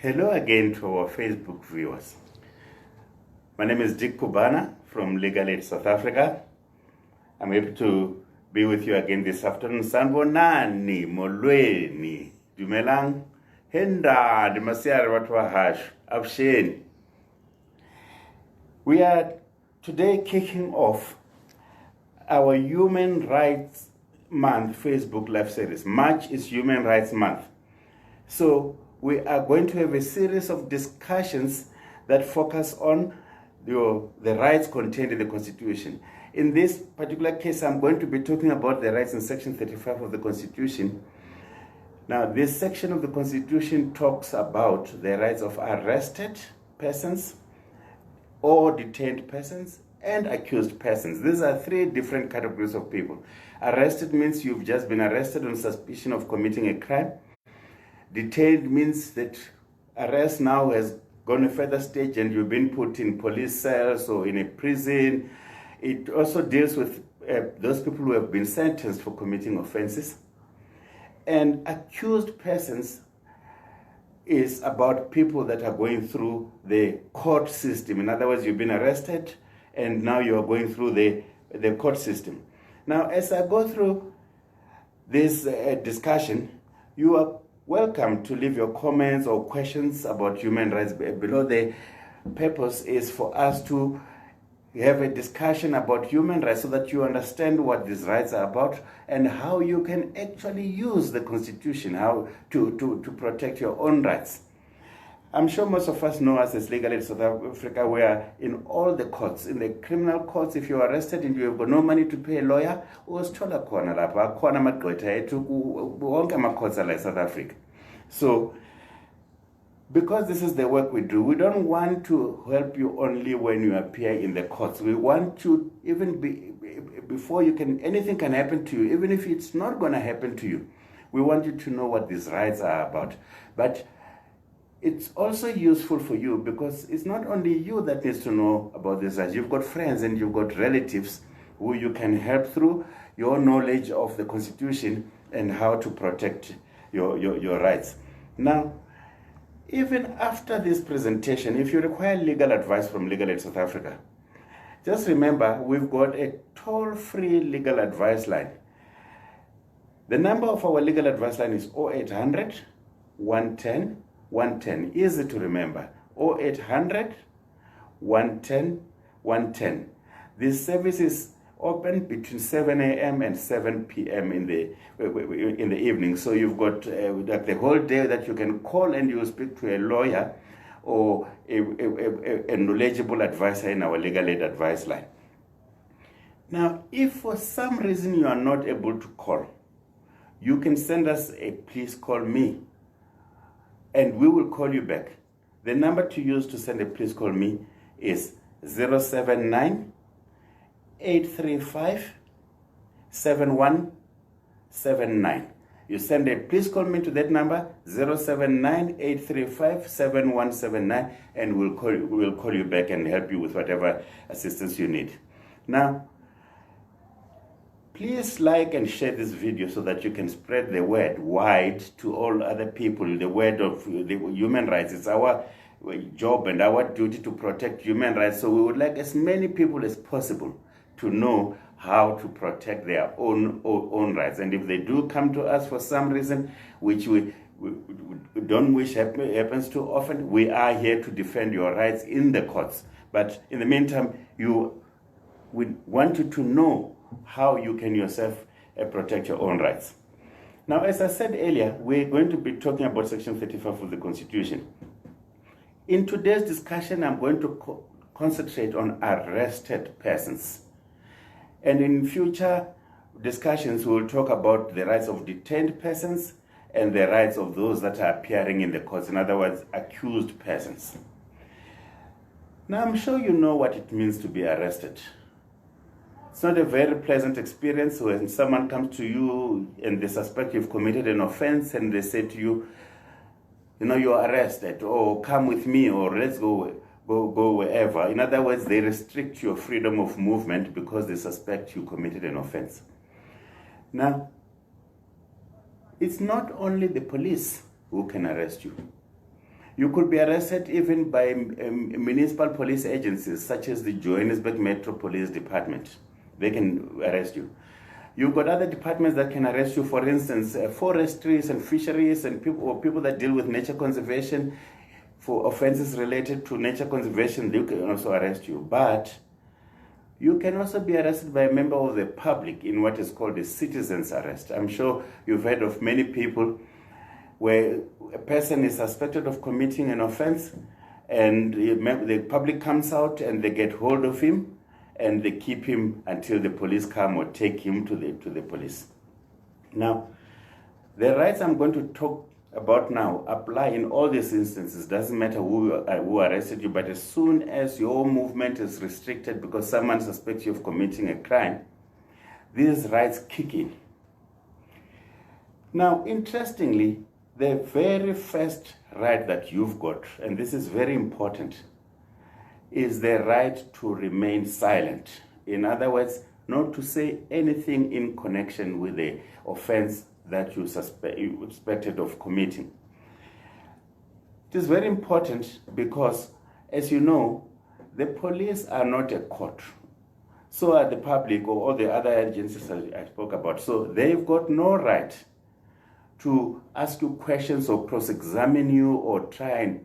Hello again to our Facebook viewers. My name is Dick Kubana from Legal Aid South Africa. I'm happy to be with you again this afternoon. Sanbonani, molweni, dumelang, henda, demasiare watwa hash, avsheni. We are today kicking off our Human Rights Month Facebook Live series. March is Human Rights Month. So we are going to have a series of discussions that focus on the rights contained in the Constitution. In this particular case, I'm going to be talking about the rights in Section 35 of the Constitution. Now, this section of the Constitution talks about the rights of arrested persons or detained persons and accused persons. These are three different categories of people. Arrested means you've just been arrested on suspicion of committing a crime. Detained means that arrest now has gone a further stage and you've been put in police cells or in a prison. It also deals with those people who have been sentenced for committing offenses. And accused persons is about people that are going through the court system. In other words, you've been arrested and now you're going through the court system. Now, as I go through this discussion, you are welcome to leave your comments or questions about human rights below. The purpose is for us to have a discussion about human rights so that you understand what these rights are about and how you can actually use the Constitution, how to protect your own rights. I'm sure most of us know us as Legal Aid South Africa. We are in all the courts. In the criminal courts, if you're arrested and you have got no money to pay a lawyer, usithola khona lapha khona amagqwetha ethu wonke amacourts are like South Africa. So, because this is the work we do, we don't want to help you only when you appear in the courts. We want you, even before you can, anything can happen to you, even if it's not going to happen to you. We want you to know what these rights are about. But it's also useful for you because it's not only you that needs to know about these rights. You've got friends and you've got relatives who you can help through your knowledge of the Constitution and how to protect your rights. Now, even after this presentation, if you require legal advice from Legal Aid South Africa, just remember we've got a toll-free legal advice line. The number of our legal advice line is 0800 110 110. Easy to remember. 0800 110 110. This service is open between 7 a.m. and 7 p.m. in the evening. So you've got like the whole day that you can call and you speak to a lawyer or a knowledgeable advisor in our legal aid advice line. Now, if for some reason you are not able to call, you can send us a please call me and we will call you back. The number to use to send a please call me is 079 835 7179. You send a please call me to that number 079 835 7179 and we'll call you back and help you with whatever assistance you need. Now, please like and share this video so that you can spread the word wide to all other people. The word of the human rights. It's our job and our duty to protect human rights. So we would like as many people as possible to know how to protect their own rights. And if they do come to us for some reason, which we don't wish happens too often, we are here to defend your rights in the courts. But in the meantime, we want you to know how you can yourself protect your own rights. Now, as I said earlier, we're going to be talking about Section 35 of the Constitution. In today's discussion, I'm going to concentrate on arrested persons. And in future discussions, we will talk about the rights of detained persons and the rights of those that are appearing in the courts, in other words, accused persons. Now, I'm sure you know what it means to be arrested. It's not a very pleasant experience when someone comes to you and they suspect you've committed an offense and they say to you, you're arrested, or come with me, or let's go wherever. In other words, they restrict your freedom of movement because they suspect you committed an offense. Now, it's not only the police who can arrest you. You could be arrested even by municipal police agencies such as the Johannesburg Metro Police Department. They can arrest you. You've got other departments that can arrest you, for instance, forestries and fisheries and people that deal with nature conservation. For offenses related to nature conservation, they can also arrest you. But you can also be arrested by a member of the public in what is called a citizen's arrest. I'm sure you've heard of many people where a person is suspected of committing an offense and the public comes out and they get hold of him and they keep him until the police come or take him to the police. Now, the rights I'm going to talk about now apply in all these instances. Doesn't matter who arrested you, but as soon as your movement is restricted because someone suspects you of committing a crime, these rights kick in. Now, interestingly, the very first right that you've got, and this is very important, is the right to remain silent. In other words, not to say anything in connection with the offense that you suspected of committing. It is very important because, as you know, the police are not a court. So are the public or all the other agencies I spoke about. So they've got no right to ask you questions or cross-examine you or try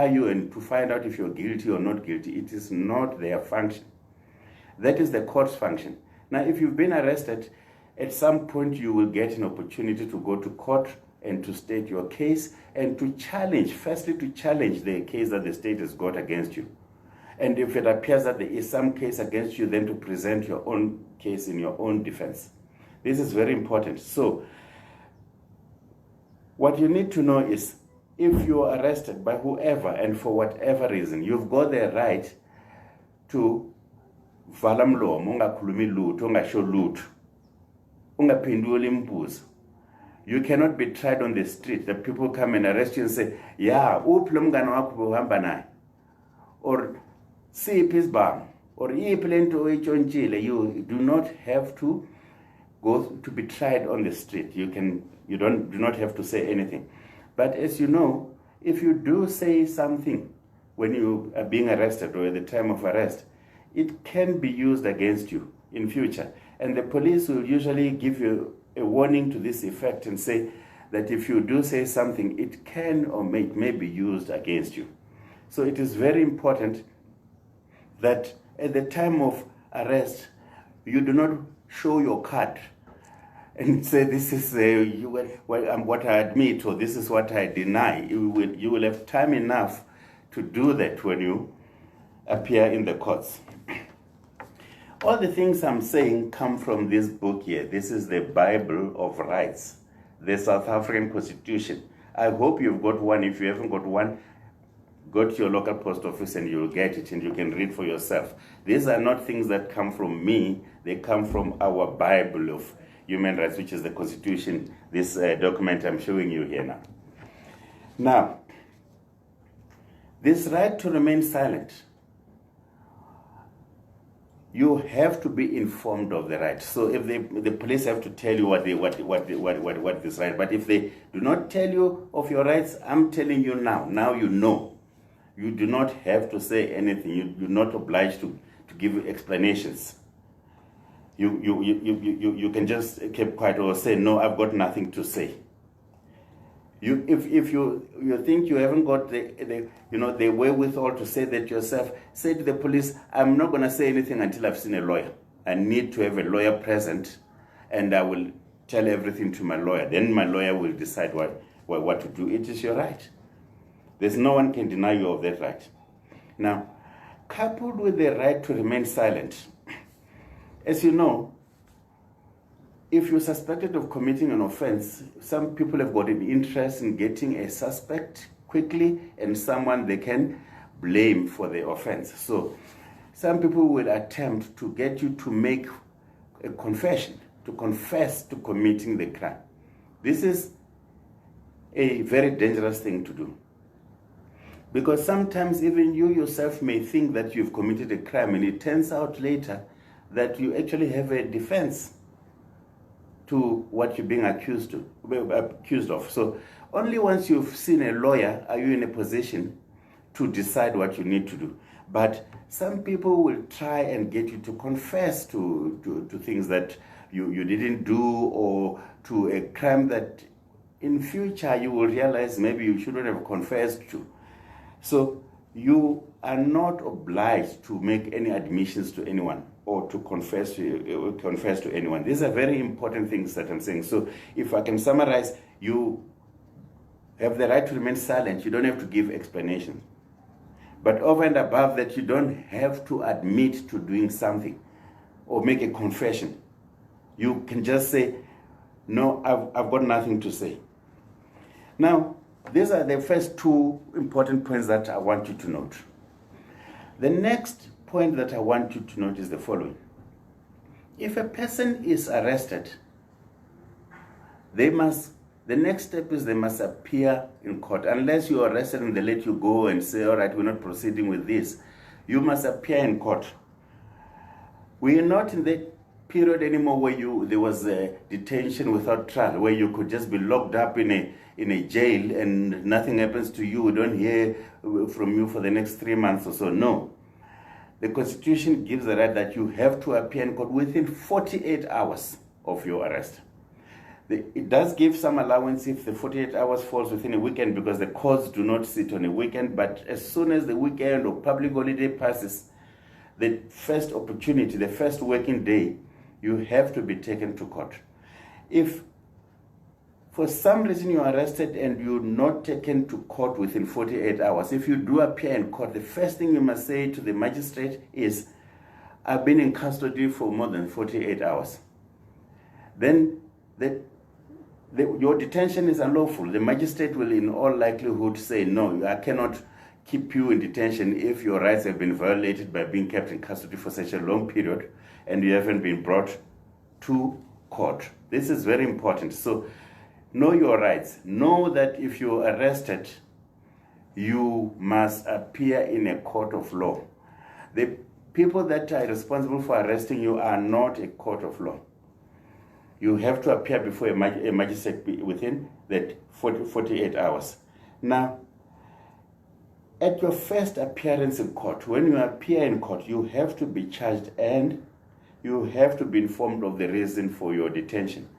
you and to find out if you're guilty or not guilty. It is not their function. That is the court's function. Now, if you've been arrested, at some point you will get an opportunity to go to court and to state your case and to challenge, firstly to challenge the case that the state has got against you. And if it appears that there is some case against you, then to present your own case in your own defense. This is very important. So, what you need to know is, if you are arrested by whoever and for whatever reason, you've got the right to vala mlomo, ungakhulumi lutho, ungasho lutho, ungaphenduli imibuzo. You cannot be tried on the street. The people come and arrest you and say, yeah, uphi lo mngane wakho uhamba naye, or siphi isibhamu, or iphi lento oyitshontshile. You do not have to go to be tried on the street. You do not have to say anything. But as you know, if you do say something when you are being arrested or at the time of arrest, it can be used against you in future. And the police will usually give you a warning to this effect and say that if you do say something, it can or may be used against you. So it is very important that at the time of arrest, you do not show your card and say, this is what I admit, or this is what I deny. You will have time enough to do that when you appear in the courts. All the things I'm saying come from this book here. This is the Bible of Rights, the South African Constitution. I hope you've got one. If you haven't got one, go to your local post office and you'll get it and you can read for yourself. These are not things that come from me. They come from our Bible of human rights, which is the Constitution, this document I'm showing you here now. Now, this right to remain silent, you have to be informed of the right. So if the police have to tell you what this right, but if they do not tell you of your rights, I'm telling you now. Now you know. You do not have to say anything. You're not obliged to give explanations. You can just keep quiet or say, no, I've got nothing to say. If you think you haven't got the wherewithal to say that yourself, say to the police, I'm not going to say anything until I've seen a lawyer. I need to have a lawyer present, and I will tell everything to my lawyer. Then my lawyer will decide what to do. It is your right. There's no one can deny you of that right. Now, coupled with the right to remain silent, as you know, if you're suspected of committing an offense, some people have got an interest in getting a suspect quickly and someone they can blame for the offense. So some people will attempt to get you to make a confession, to confess to committing the crime. This is a very dangerous thing to do. Because sometimes even you yourself may think that you've committed a crime, and it turns out later that you actually have a defense to what you're being accused of. So only once you've seen a lawyer are you in a position to decide what you need to do. But some people will try and get you to confess to things that you didn't do, or to a crime that in future you will realize maybe you shouldn't have confessed to. So you are not obliged to make any admissions to anyone or to confess to anyone. These are very important things that I'm saying. So if I can summarize, you have the right to remain silent. You don't have to give explanations. But over and above that, you don't have to admit to doing something or make a confession. You can just say, no, I've got nothing to say. Now, these are the first two important points that I want you to note. The next point that I want you to note is the following. If a person is arrested, the next step is they must appear in court. Unless you are arrested and they let you go and say, all right, we're not proceeding with this, you must appear in court. We are not in the period anymore where there was a detention without trial, where you could just be locked up in a jail and nothing happens to you. We don't hear from you for the next 3 months or so. No. The Constitution gives the right that you have to appear in court within 48 hours of your arrest. It does give some allowance if the 48 hours falls within a weekend, because the courts do not sit on a weekend. But as soon as the weekend or public holiday passes, the first opportunity, the first working day, you have to be taken to court. If for some reason you are arrested and you're not taken to court within 48 hours, if you do appear in court, the first thing you must say to the magistrate is, I've been in custody for more than 48 hours. Then your detention is unlawful. The magistrate will in all likelihood say, no, I cannot keep you in detention if your rights have been violated by being kept in custody for such a long period and you haven't been brought to court. This is very important. So know your rights. Know that if you're arrested, you must appear in a court of law. The people that are responsible for arresting you are not a court of law. You have to appear before a magistrate within that 48 hours. Now, at your first appearance in court, when you appear in court, you have to be charged and you have to be informed of the reason for your detention.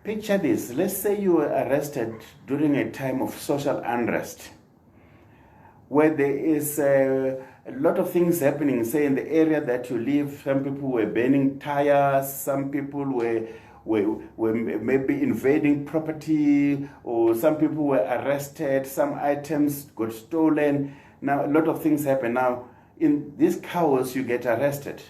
Picture this. Let's say you were arrested during a time of social unrest, where there is a lot of things happening, say in the area that you live. Some people were burning tires, some people were maybe invading property, or some people were arrested, some items got stolen. Now, a lot of things happen. Now, in this chaos, you get arrested.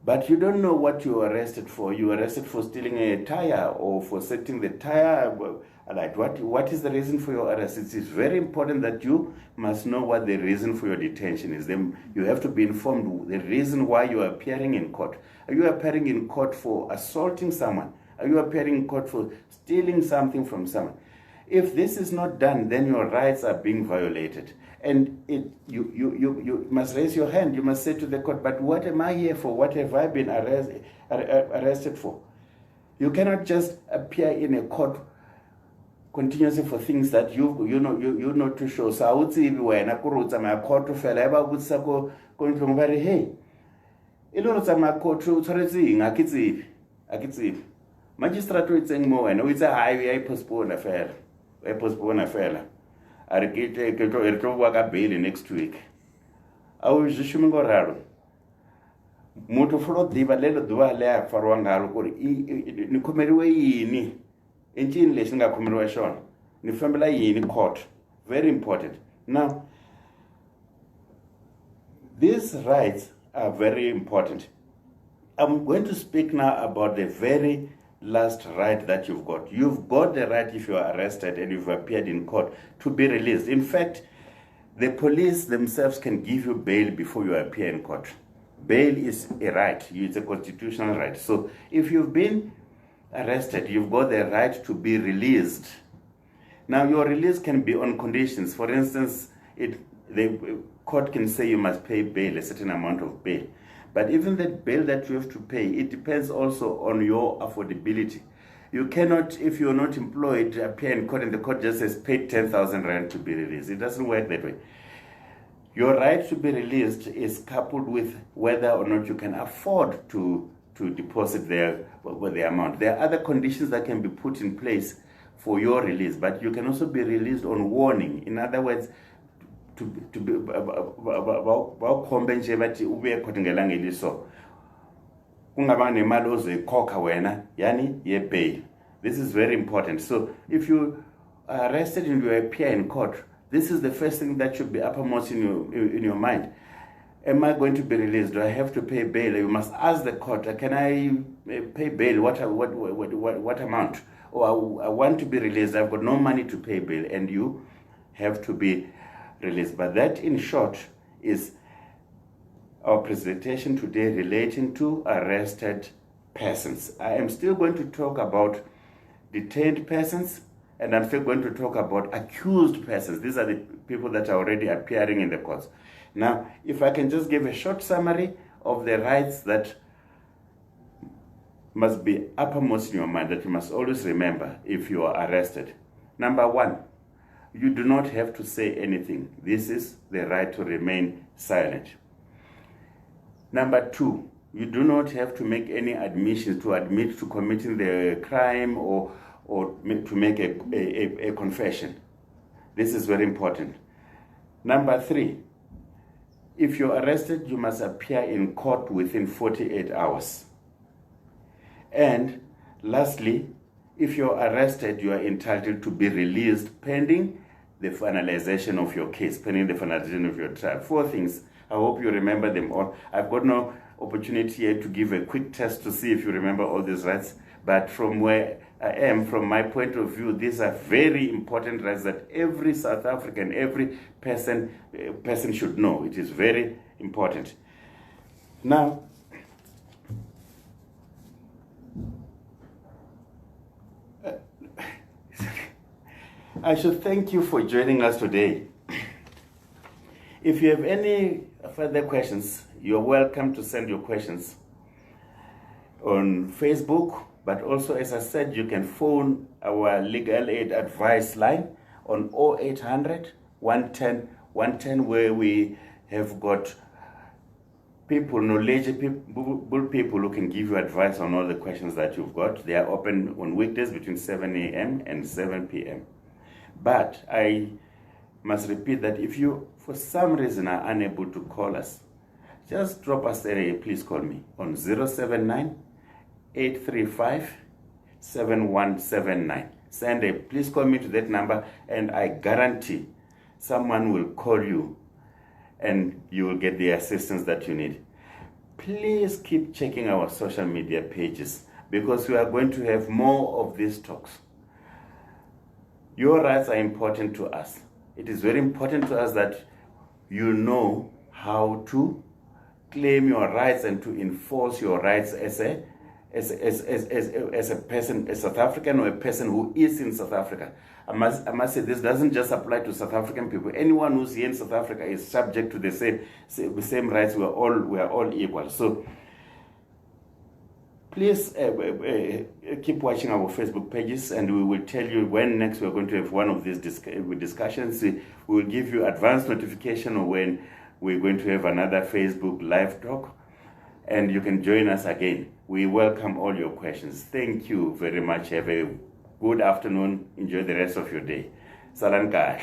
But you don't know what you were arrested for. You were arrested for stealing a tire or for setting the tire. Like, what is the reason for your arrest? It is very important that you must know what the reason for your detention is. Then you have to be informed the reason why you are appearing in court. Are you appearing in court for assaulting someone? Are you appearing in court for stealing something from someone? If this is not done, then your rights are being violated. And you must raise your hand. You must say to the court, but what am I here for? What have I been arrested for? You cannot just appear in a court continuously for things that you're not too sure. So I would say, when I go to my court, I would say, going to very hey, a lot of my court magistrate is saying more, and it's a highway postpone affair. I postpone affair. I get a work bail next week. I was just showing around. Motor float the Valero Dua for one hour. Nicomery in chin lessing a commemoration. The family in court. Very important. Now, these rights are very important. I'm going to speak now about the very last right that you've got. You've got the right, if you are arrested and you've appeared in court, to be released. In fact, the police themselves can give you bail before you appear in court. Bail is a right. It's a constitutional right. So if you've been arrested, you've got the right to be released. Now, your release can be on conditions. For instance, the court can say you must pay bail, a certain amount of bail. But even the bail that you have to pay, it depends also on your affordability. You cannot, if you're not employed, appear in court and the court just says pay 10,000 rand to be released. It doesn't work that way. Your right to be released is coupled with whether or not you can afford to deposit the amount. There are other conditions that can be put in place for your release, but you can also be released on warning. In other words, to be this is very important. So if you are arrested and you appear in court, this is the first thing that should be uppermost in your mind. Am I going to be released? Do I have to pay bail? You must ask the court, can I pay bail? What amount? Or I want to be released, I've got no money to pay bail, and you have to be released. But that, in short, is our presentation today relating to arrested persons. I am still going to talk about detained persons, and I'm still going to talk about accused persons. These are the people that are already appearing in the courts. Now, if I can just give a short summary of the rights that must be uppermost in your mind, that you must always remember if you are arrested. Number one, you do not have to say anything. This is the right to remain silent. Number two, you do not have to make any admissions to admit to committing the crime or to make a confession. This is very important. Number three, if you're arrested, you must appear in court within 48 hours. And lastly, if you're arrested, you are entitled to be released pending the finalization of your case, pending the finalization of your trial. 4 things. I hope you remember them all. I've got no opportunity here to give a quick test to see if you remember all these rights, but from where I am, from my point of view, these are very important rights that every South African, every person should know. It is very important. Now, I should thank you for joining us today. If you have any further questions, you're welcome to send your questions on Facebook, but also, as I said, you can phone our legal aid advice line on 0800 110 110, where we have got people, knowledgeable people who can give you advice on all the questions that you've got. They are open on weekdays between 7 a.m. and 7 p.m. But I must repeat that if you, for some reason, are unable to call us, just drop us a please call me on 079 835 7179. Send a please call me to that number, and I guarantee someone will call you and you will get the assistance that you need. Please keep checking our social media pages, because we are going to have more of these talks. Your rights are important to us. It is very important to us that you know how to claim your rights and to enforce your rights as a person, a South African, or a person who is in South Africa. I must say, this doesn't just apply to South African people. Anyone who's here in South Africa is subject to the same rights. We are all equal. So please keep watching our Facebook pages, and we will tell you when next we're going to have one of these discussions. We will give you advance notification of when we're going to have another Facebook live talk, and you can join us again. We welcome all your questions. Thank you very much. Have a good afternoon. Enjoy the rest of your day. Salam kahle.